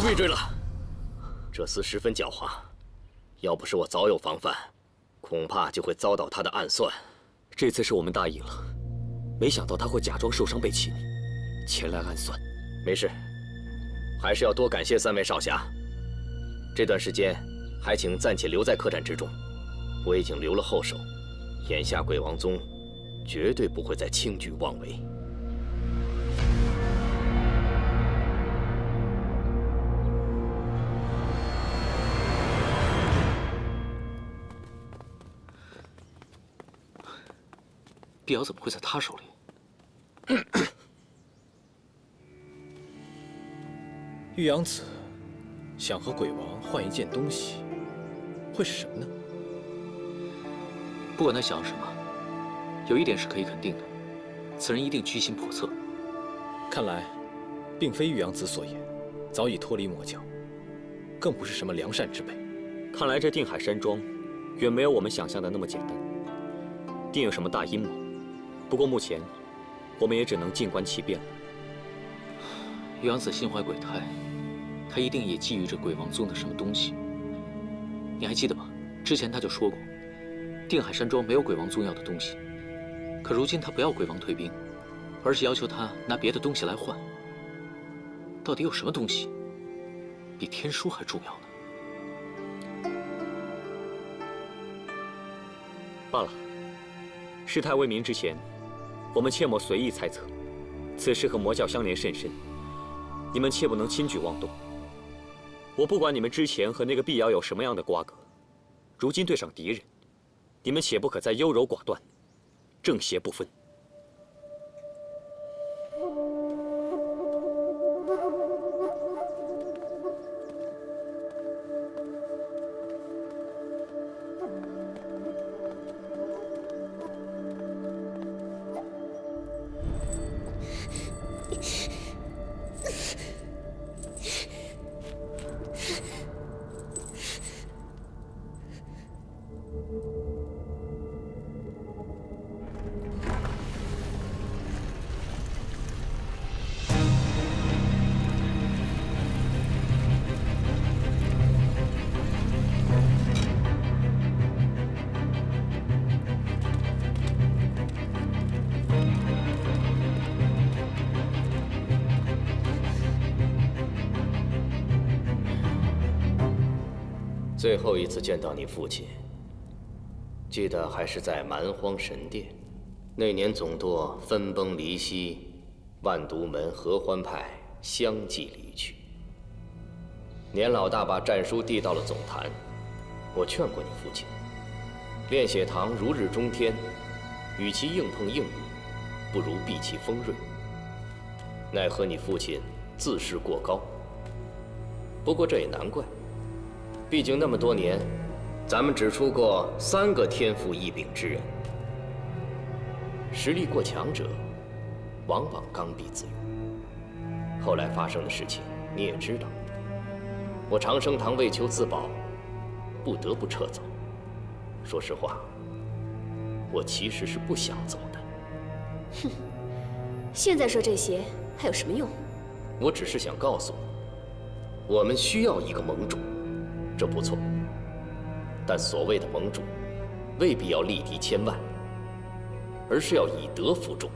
不必追了。这厮十分狡猾，要不是我早有防范，恐怕就会遭到他的暗算。这次是我们大意了，没想到他会假装受伤被擒，前来暗算。没事，还是要多感谢3位少侠。这段时间，还请暂且留在客栈之中，我已经留了后手。眼下鬼王宗绝对不会再轻举妄为。 碧瑶怎么会在他手里？玉阳子想和鬼王换一件东西，会是什么呢？不管他想要什么，有一点是可以肯定的，此人一定居心叵测。看来，并非玉阳子所言，早已脱离魔教，更不是什么良善之辈。看来这定海山庄，远没有我们想象的那么简单，定有什么大阴谋。 不过目前，我们也只能静观其变了。玉阳子心怀鬼胎，他一定也觊觎着鬼王宗的什么东西。你还记得吗？之前他就说过，定海山庄没有鬼王宗要的东西。可如今他不要鬼王退兵，而是要求他拿别的东西来换。到底有什么东西比天书还重要呢？罢了，事态未明之前。 我们切莫随意猜测，此事和魔教相连甚深，你们切不能轻举妄动。我不管你们之前和那个碧瑶有什么样的瓜葛，如今对上敌人，你们且不可再优柔寡断，正邪不分。最后一次见到你父亲，记得还是在蛮荒神殿。那年总舵分崩离析，万毒门合欢派相继离去。年老大把战书递到了总坛，我劝过你父亲，炼血堂如日中天，与其硬碰硬语，不如避其锋锐。奈何你父亲自视过高。不过这也难怪。 毕竟那么多年，咱们只出过3个天赋异禀之人，实力过强者，往往刚愎自用。后来发生的事情你也知道，我长生堂为求自保，不得不撤走。说实话，我其实是不想走的。哼，现在说这些还有什么用？我只是想告诉你，我们需要一个盟主。 这不错，但所谓的盟主，未必要力敌千万，而是要以德服众。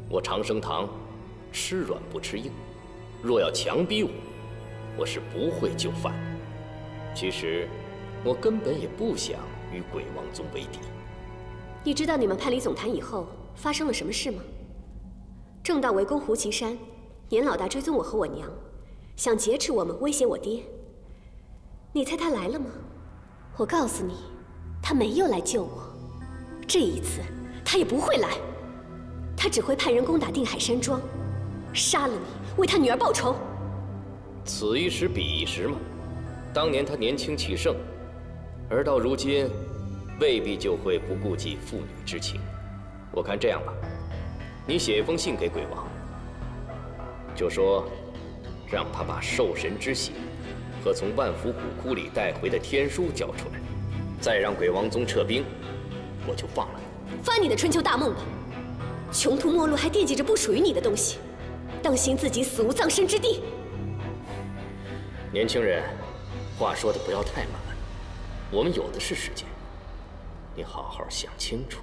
我长生堂吃软不吃硬，若要强逼我，我是不会就范的。其实，我根本也不想与鬼王宗为敌。你知道你们叛离总坛以后发生了什么事吗？正道围攻胡岐山，年老大追踪我和我娘，想劫持我们，威胁我爹。 你猜他来了吗？我告诉你，他没有来救我。这一次，他也不会来。他只会派人攻打定海山庄，杀了你，为他女儿报仇。此一时彼一时嘛。当年他年轻气盛，而到如今，未必就会不顾及父女之情。我看这样吧，你写一封信给鬼王，就说，让他把兽神之血。 和从万福古窟里带回的天书交出来，再让鬼王宗撤兵，我就放了你。翻你的春秋大梦吧！穷途末路还惦记着不属于你的东西，当心自己死无葬身之地。年轻人，话说的不要太满，我们有的是时间，你好好想清楚。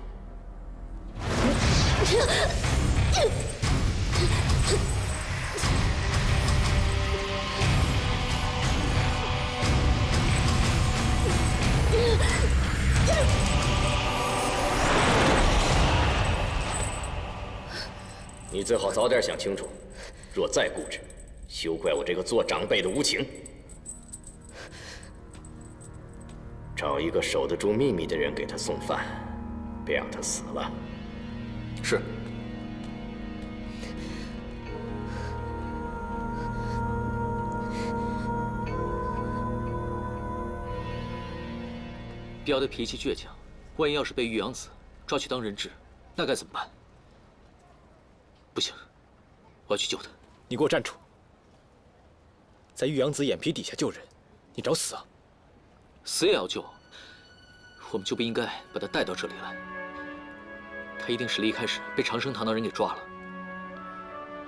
你最好早点想清楚，若再固执，休怪我这个做长辈的无情。找一个守得住秘密的人给他送饭，别让他死了。是。碧瑶的脾气倔强，万一要是被玉阳子抓去当人质，那该怎么办？不行，我要去救他。你给我站住！在玉阳子眼皮底下救人，你找死啊！死也要救，我们就不应该把他带到这里来。他一定是离开时被长生堂的人给抓了。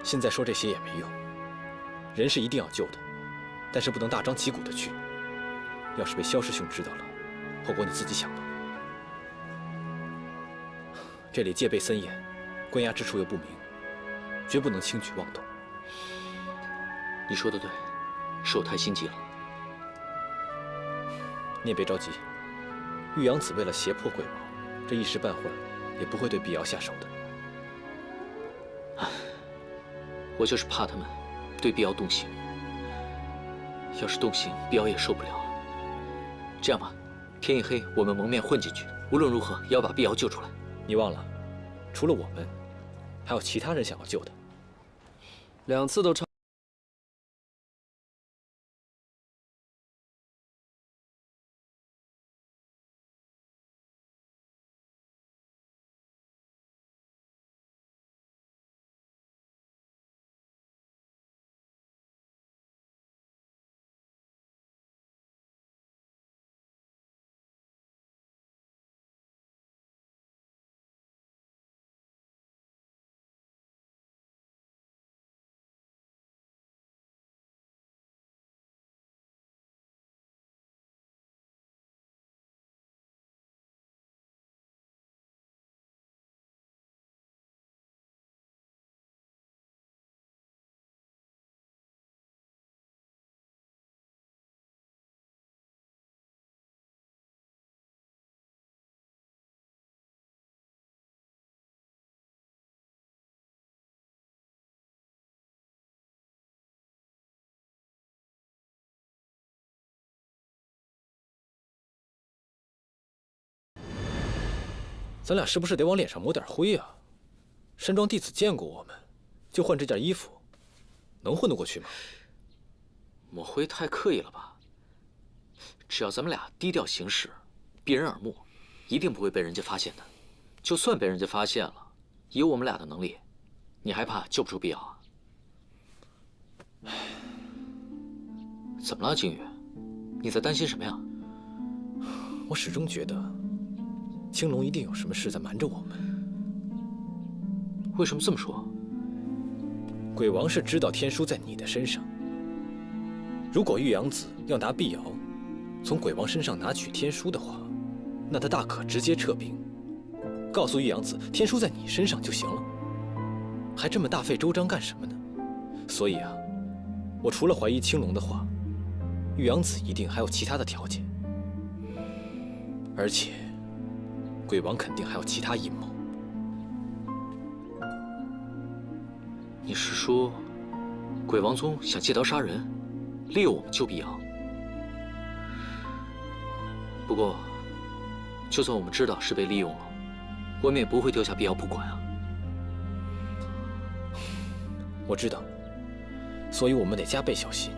现在说这些也没用，人是一定要救的，但是不能大张旗鼓的去。要是被萧师兄知道了，后果你自己想吧。这里戒备森严，关押之处又不明，绝不能轻举妄动。你说的对，是我太心急了。你也别着急，玉阳子为了胁迫鬼王，这一时半会儿也不会对碧瑶下手的。唉，我就是怕他们对碧瑶动刑。要是动刑，碧瑶也受不了。这样吧，天一黑我们蒙面混进去，无论如何也要把碧瑶救出来。你忘了，除了我们，还有其他人想要救的。2次都超。咱俩是不是得往脸上抹点灰啊？山庄弟子见过我们，就换这件衣服，能混得过去吗？抹灰太刻意了吧？只要咱们俩低调行事，避人耳目，一定不会被人家发现的。就算被人家发现了，以我们俩的能力，你还怕救不出碧瑶啊？怎么了，景宇？你在担心什么呀？我始终觉得青龙一定有什么事在瞒着我们。为什么这么说？鬼王是知道天书在你的身上。如果玉阳子要拿碧瑶从鬼王身上拿取天书的话，那他大可直接撤兵，告诉玉阳子天书在你身上就行了，还这么大费周章干什么呢？所以啊，我除了怀疑青龙的话，玉阳子一定还有其他的条件，而且鬼王肯定还有其他阴谋。你是说，鬼王宗想借刀杀人，利用我们救碧瑶？不过，就算我们知道是被利用了，我们也不会丢下碧瑶不管啊。我知道，所以我们得加倍小心，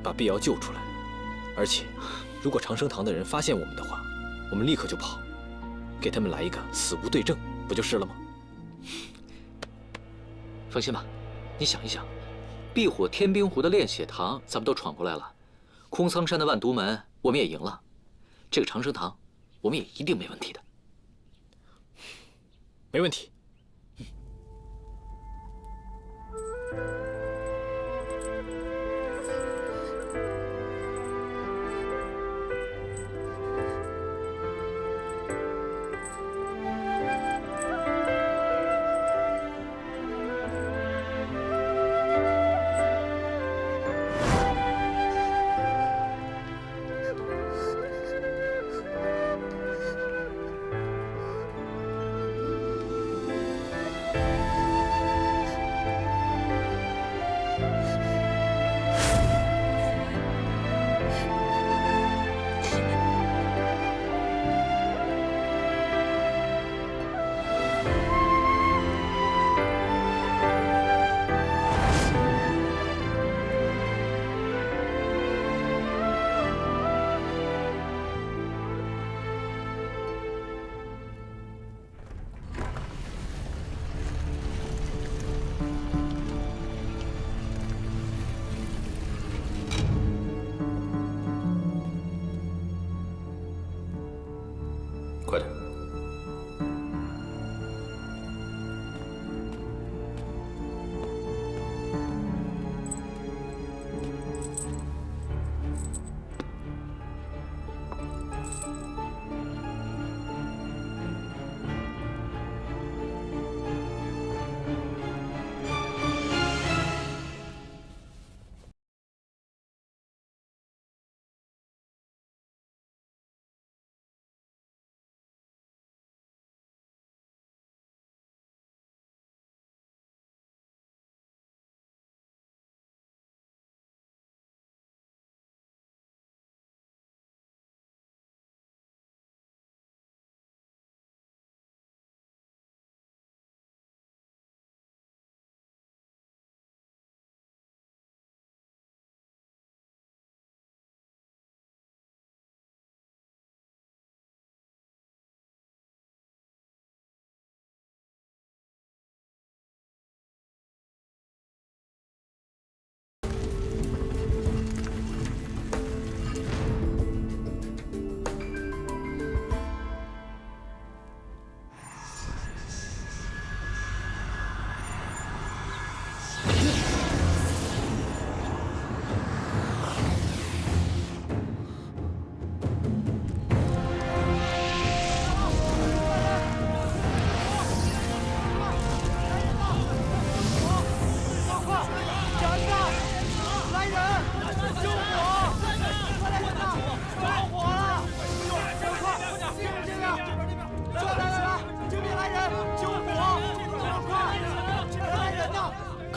把碧瑶救出来。而且，如果长生堂的人发现我们的话，我们立刻就跑，给他们来一个死无对证，不就是了吗？放心吧，你想一想，碧火天冰湖的炼血堂咱们都闯过来了，空苍山的万毒门我们也赢了，这个长生堂我们也一定没问题的。没问题。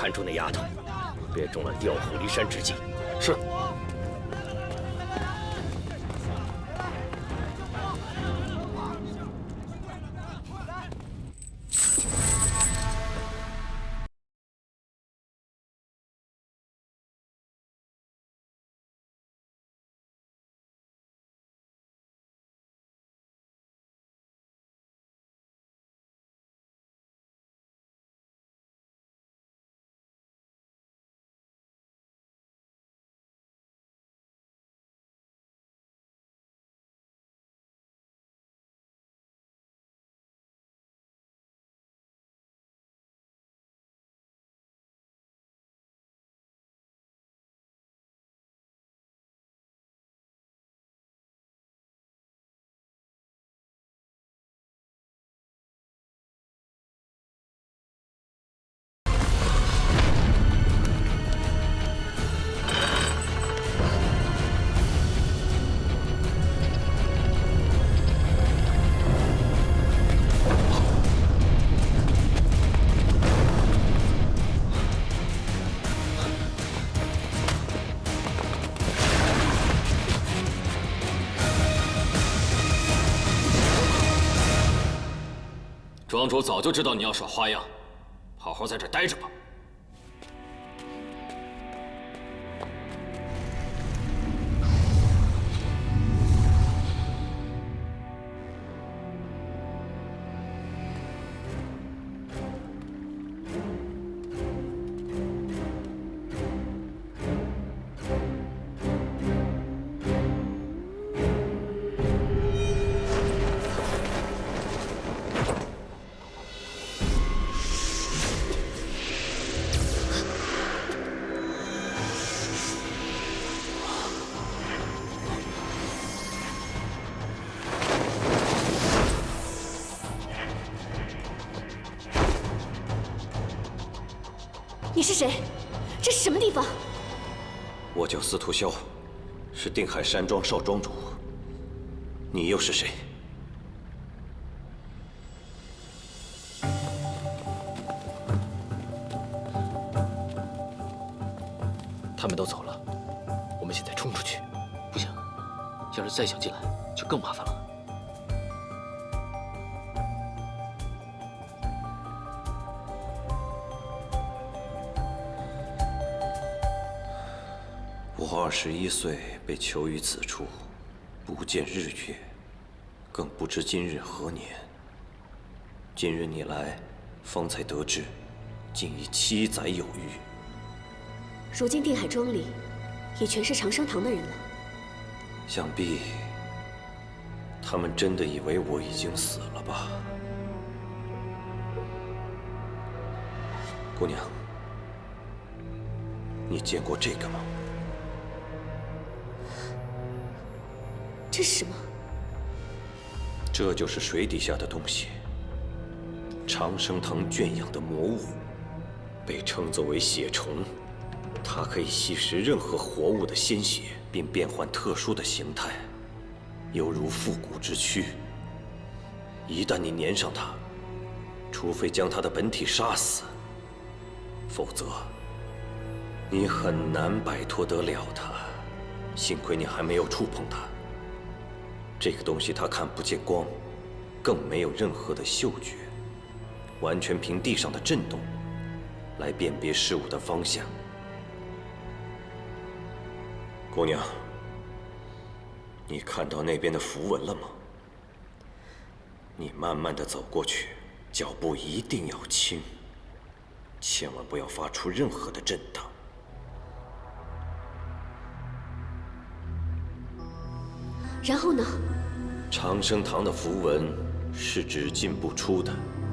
看住那丫头，别中了调虎离山之计。是。庄主早就知道你要耍花样，好好在这待着吧。你是谁？这是什么地方？我叫司徒萧，是定海山庄少庄主。你又是谁？他们都走了，我们现在冲出去。不行，要是再想进来，就更麻烦了。我21岁被囚于此处，不见日月，更不知今日何年。今日你来，方才得知，竟已7载有余。如今定海庄里，也全是长生堂的人了。想必他们真的以为我已经死了吧？姑娘，你见过这个吗？这是什么？这就是水底下的东西，长生堂圈养的魔物，被称作为血虫。它可以吸食任何活物的鲜血，并变换特殊的形态，犹如复古之躯。一旦你粘上它，除非将它的本体杀死，否则你很难摆脱得了它。幸亏你还没有触碰它。这个东西它看不见光，更没有任何的嗅觉，完全凭地上的震动来辨别事物的方向。姑娘，你看到那边的符文了吗？你慢慢的走过去，脚步一定要轻，千万不要发出任何的震荡。然后呢？长生堂的符文是只进不出的，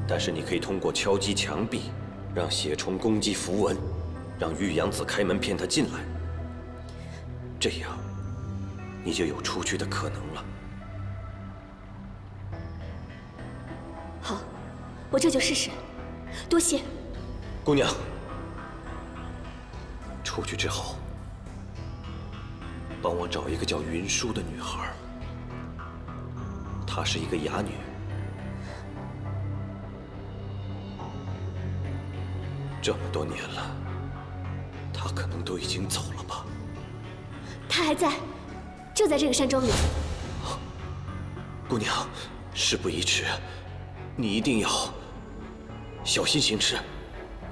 但是你可以通过敲击墙壁，让血虫攻击符文，让玉阳子开门骗他进来。这样，你就有出去的可能了。好，我这就试试。多谢。姑娘，出去之后，帮我找一个叫云舒的女孩。她是一个哑女。这么多年了，他可能都已经走了吧？他还在，就在这个山庄里。姑娘，事不宜迟，你一定要小心行事。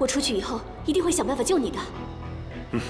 我出去以后一定会想办法救你的。嗯。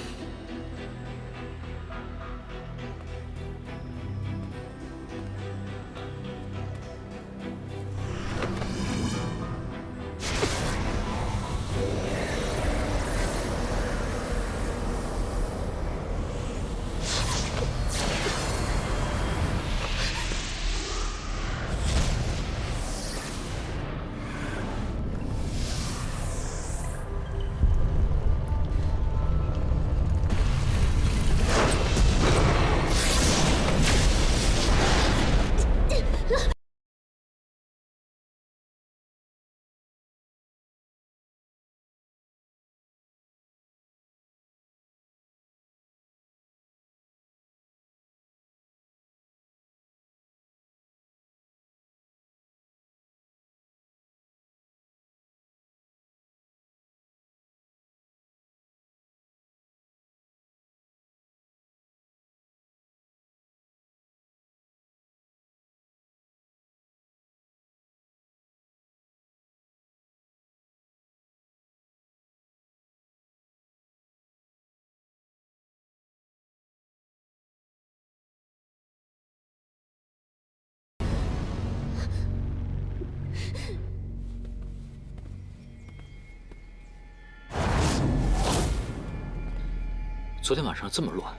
昨天晚上这么乱，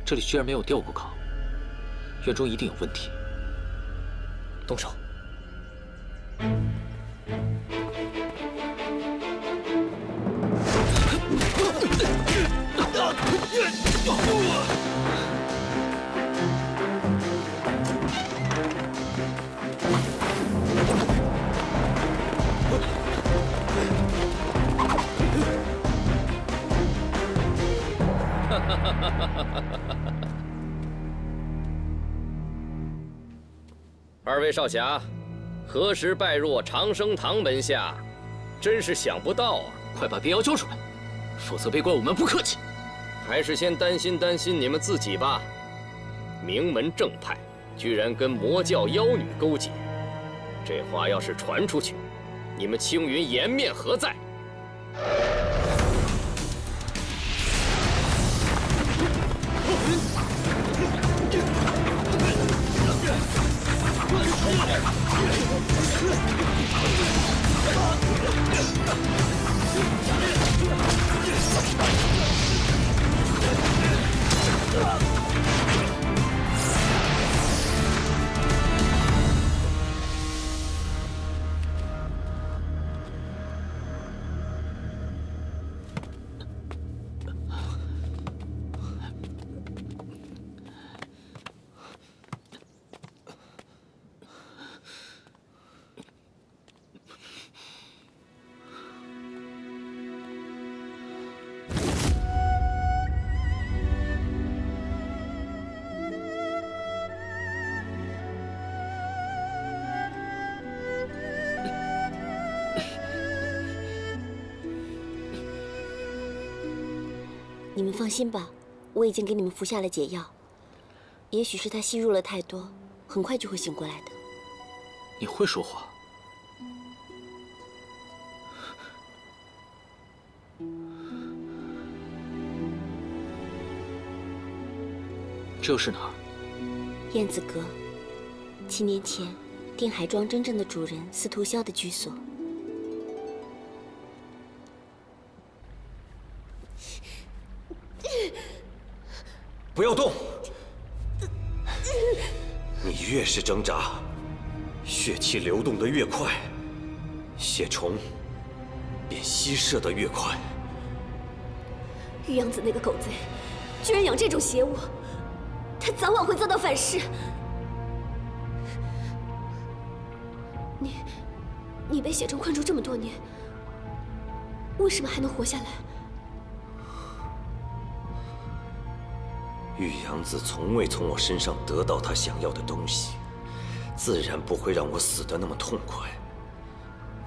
这里居然没有吊过岗，院中一定有问题。动手！二位少侠，何时拜入长生堂门下？真是想不到啊！快把别妖交出来，否则别怪我们不客气。还是先担心担心你们自己吧。名门正派居然跟魔教妖女勾结，这话要是传出去，你们青云颜面何在？你们放心吧，我已经给你们服下了解药。也许是他吸入了太多，很快就会醒过来的。你会说话？这又是哪儿？燕子阁，7年前，定海庄真正的主人司徒萧的居所。不要动！你越是挣扎，血气流动得越快，血虫便吸射得越快。玉阳子那个狗贼，居然养这种邪物，他早晚会遭到反噬。你被血虫困住这么多年，为什么还能活下来？玉阳子从未从我身上得到他想要的东西，自然不会让我死得那么痛快。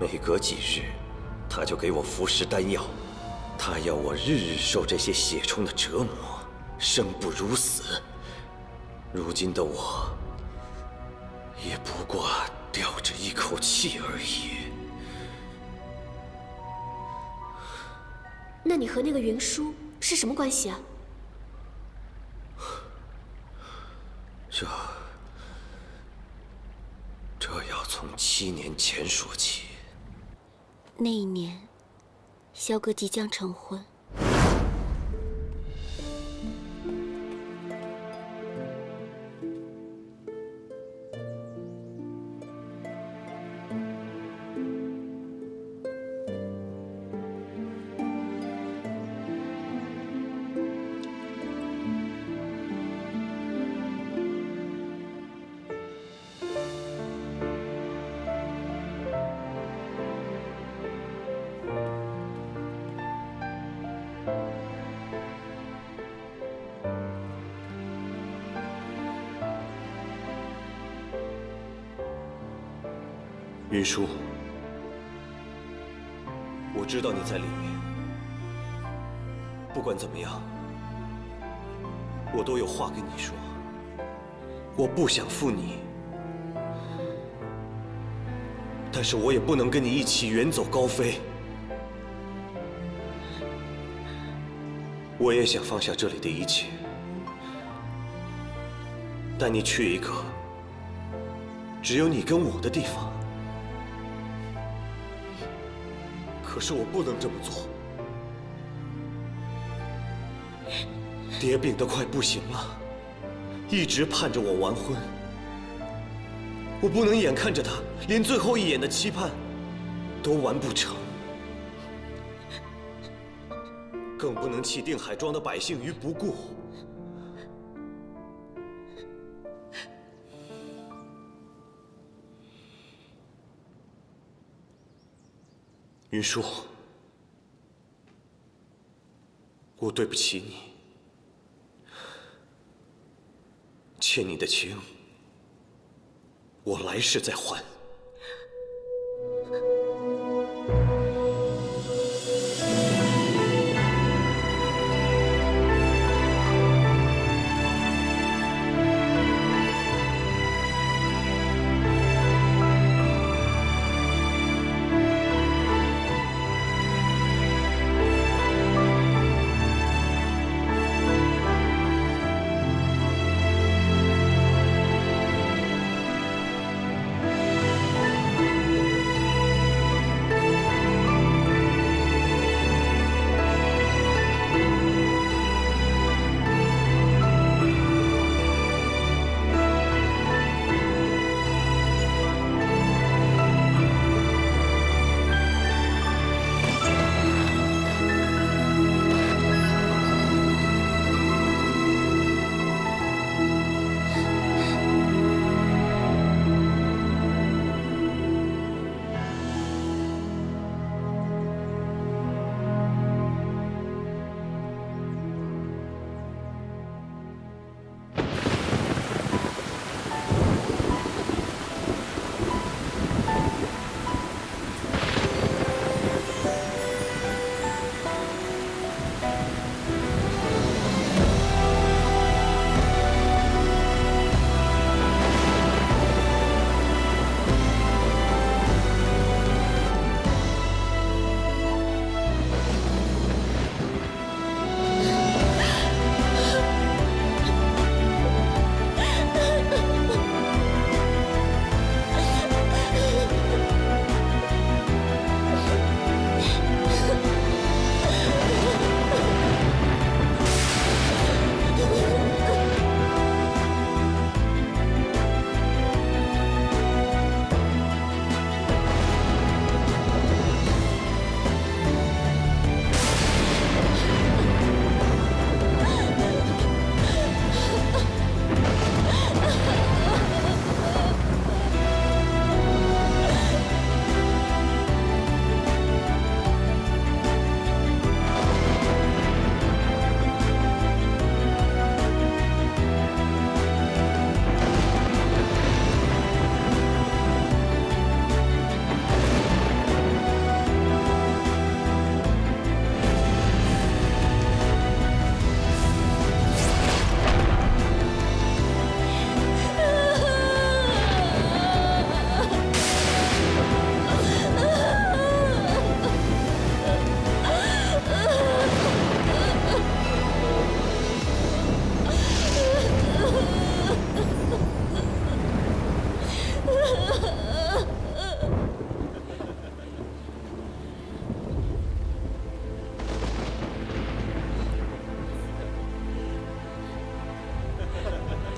每隔几日，他就给我服食丹药，他要我日日受这些血虫的折磨，生不如死。如今的我，也不过吊着一口气而已。那你和那个云舒是什么关系啊？这要从7年前说起。那一年，萧哥即将成婚。云舒，我知道你在里面。不管怎么样，我都有话跟你说。我不想负你，但是我也不能跟你一起远走高飞。我也想放下这里的一切，带你去一个只有你跟我的地方。可是我不能这么做，爹病得快不行了，一直盼着我完婚。我不能眼看着他连最后一眼的期盼都完不成，更不能弃定海庄的百姓于不顾。云舒，我对不起你，欠你的情，我来世再还。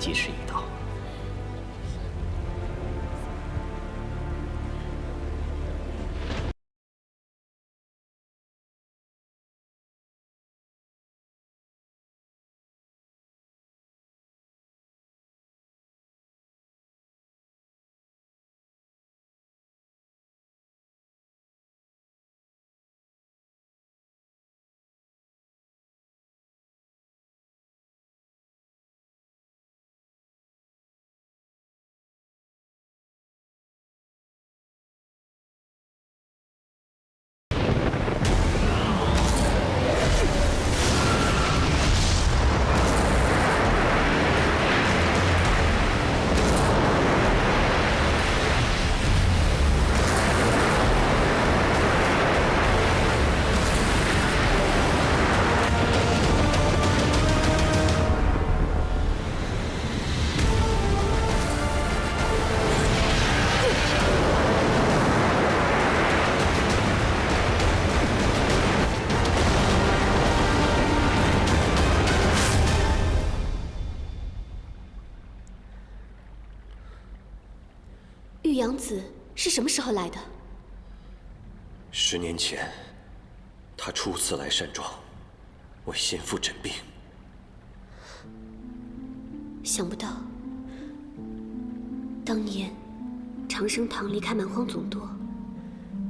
及时已到。玉阳子是什么时候来的？10年前，他初次来山庄，为先父诊病。想不到，当年长生堂离开蛮荒总舵，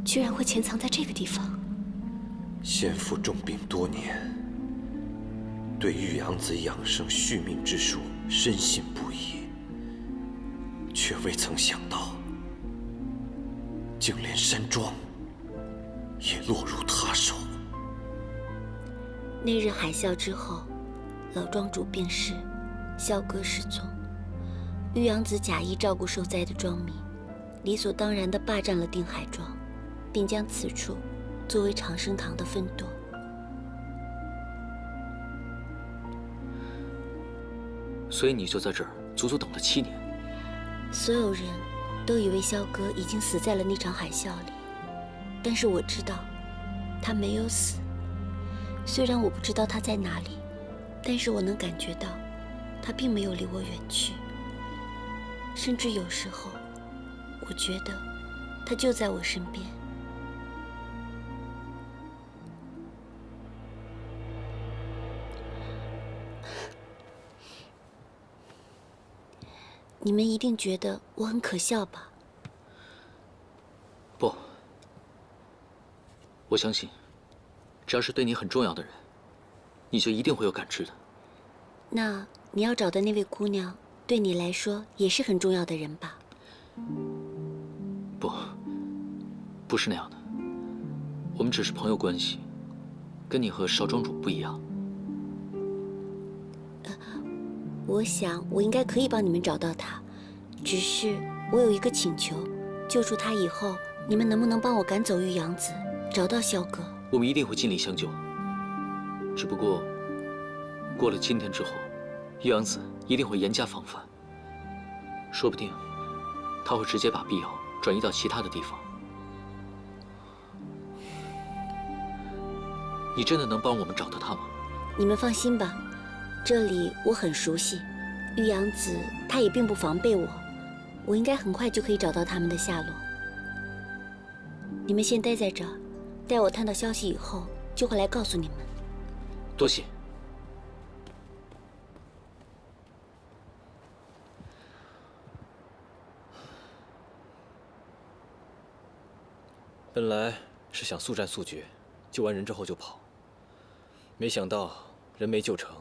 居然会潜藏在这个地方。先父重病多年，对玉阳子养生续命之术深信不疑，却未曾想到，竟连山庄也落入他手。那日海啸之后，老庄主病逝，萧哥失踪，玉阳子假意照顾受灾的庄民，理所当然地霸占了定海庄，并将此处作为长生堂的分舵。所以你就在这儿足足等了7年。所有人都以为萧哥已经死在了那场海啸里，但是我知道，他没有死。虽然我不知道他在哪里，但是我能感觉到，他并没有离我远去。甚至有时候，我觉得他就在我身边。你们一定觉得我很可笑吧？不，我相信，只要是对你很重要的人，你就一定会有感知的。那你要找的那位姑娘，对你来说也是很重要的人吧？不，不是那样的。我们只是朋友关系，跟你和少庄主不一样。我想我应该可以帮你们找到她，只是我有一个请求，救出她以后，你们能不能帮我赶走玉阳子，找到萧哥？我们一定会尽力相救。只不过，过了今天之后，玉阳子一定会严加防范，说不定他会直接把碧瑶转移到其他的地方。你真的能帮我们找到他吗？你们放心吧，这里我很熟悉，玉阳子她也并不防备我，我应该很快就可以找到他们的下落。你们先待在这儿，待我探到消息以后，就会来告诉你们。多谢。本来是想速战速决，救完人之后就跑，没想到人没救成，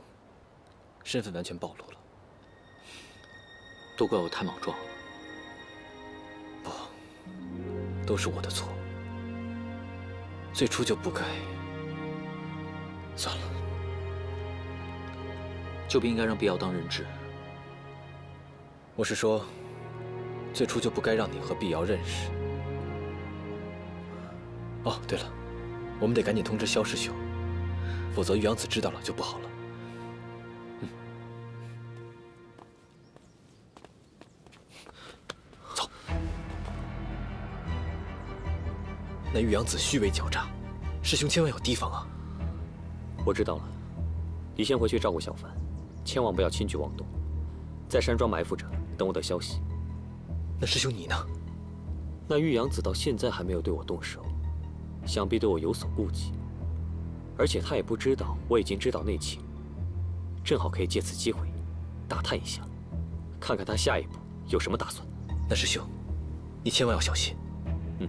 身份完全暴露了。都怪我太莽撞了。不，都是我的错。最初就不该。算了，就不应该让碧瑶当人质。我是说，最初就不该让你和碧瑶认识。哦，对了，我们得赶紧通知萧师兄，否则玉阳子知道了就不好了。走。那玉阳子虚伪狡诈，师兄千万要提防啊！我知道了，你先回去照顾小凡，千万不要轻举妄动。在山庄埋伏着，等我的消息。那师兄你呢？那玉阳子到现在还没有对我动手，想必对我有所顾忌。而且他也不知道我已经知道内情，正好可以借此机会打探一下，看看他下一步有什么打算。那师兄，你千万要小心。嗯。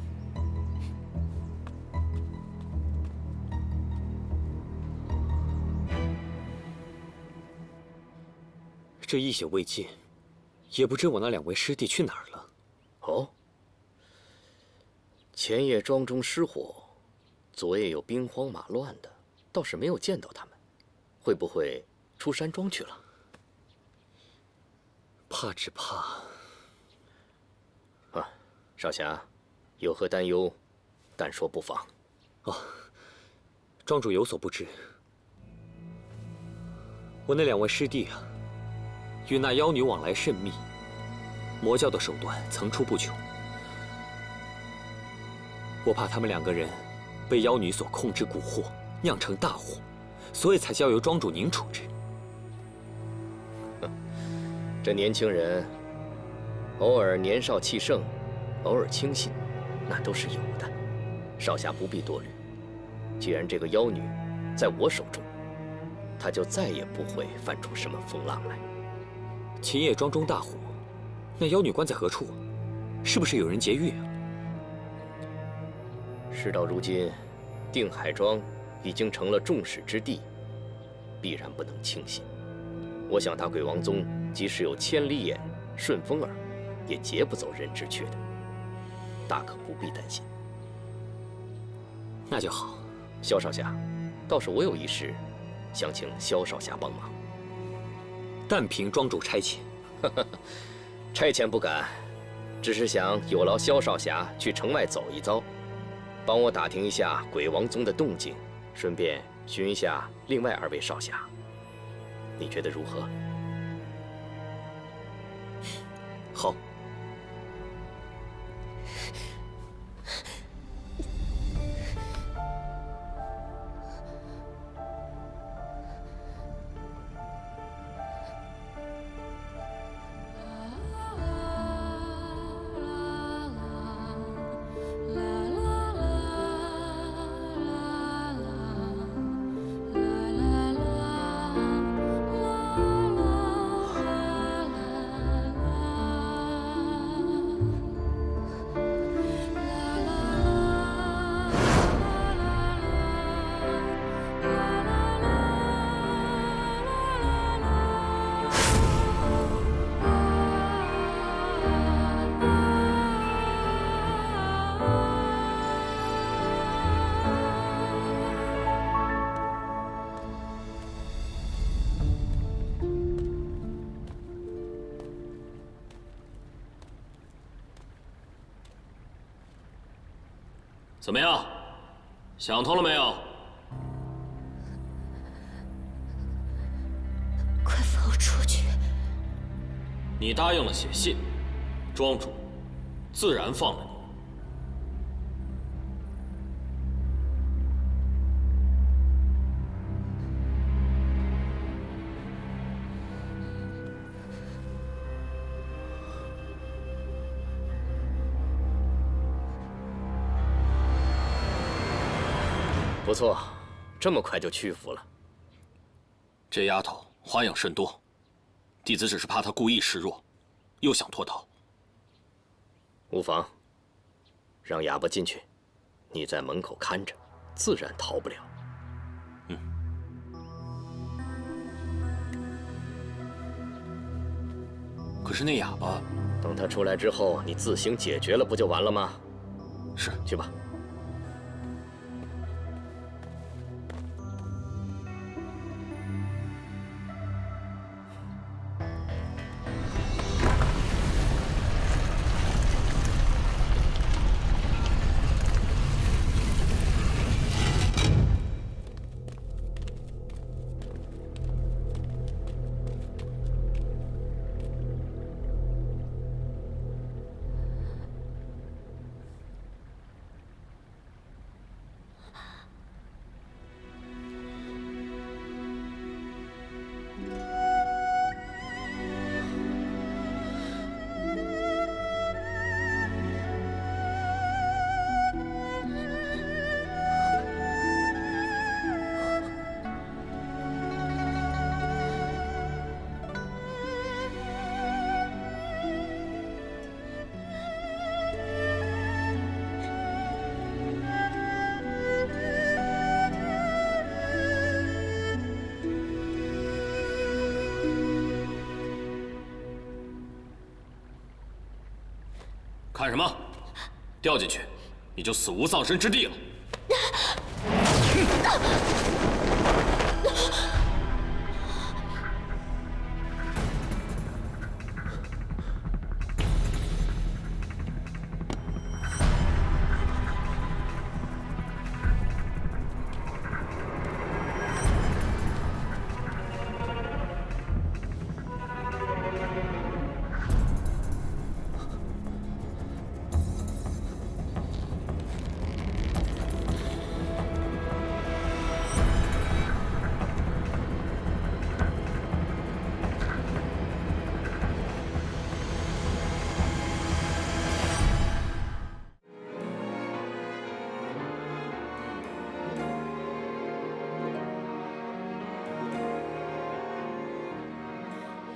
这一宿未见，也不知我那2位师弟去哪儿了。哦，前夜庄中失火，昨夜有兵荒马乱的，倒是没有见到他们，会不会出山庄去了？怕只怕……啊，少侠，有何担忧，但说不妨。哦，庄主有所不知，我那2位师弟啊，与那妖女往来甚密，魔教的手段层出不穷。我怕他们2个人被妖女所控制蛊惑，酿成大祸，所以才交由庄主您处置。这年轻人，偶尔年少气盛，偶尔轻信，那都是有的。少侠不必多虑。既然这个妖女在我手中，她就再也不会犯出什么风浪来。秦叶庄中大火，那妖女关在何处？是不是有人劫狱啊？事到如今，定海庄已经成了众矢之的，必然不能轻信。我想他鬼王宗即使有千里眼、顺风耳，也劫不走任之缺的，大可不必担心。那就好。萧少侠，倒是我有一事，想请萧少侠帮忙。但凭庄主差遣。差遣不敢，只是想有劳萧少侠去城外走一遭，帮我打听一下鬼王宗的动静，顺便寻一下另外2位少侠。你觉得如何？好。怎么样，想通了没有？快放我出去！你答应了写信，庄主自然放了你。不错，这么快就屈服了。这丫头花样甚多，弟子只是怕她故意示弱，又想脱逃。无妨，让哑巴进去，你在门口看着，自然逃不了。嗯。可是那哑巴，等他出来之后，你自行解决了，不就完了吗？是，去吧。看什么？掉进去，你就死无葬身之地了。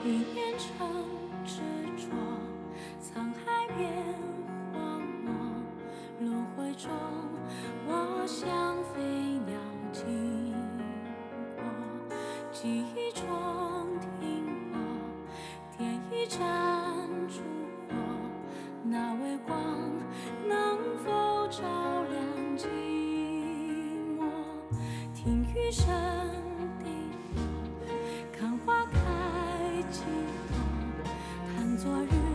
一念成执着，沧海变荒漠，轮回中，我像飞鸟经过，记忆中停泊，点一盏烛火，那微光能否照亮寂寞？听雨声滴落，看花开。寂寞，叹昨日。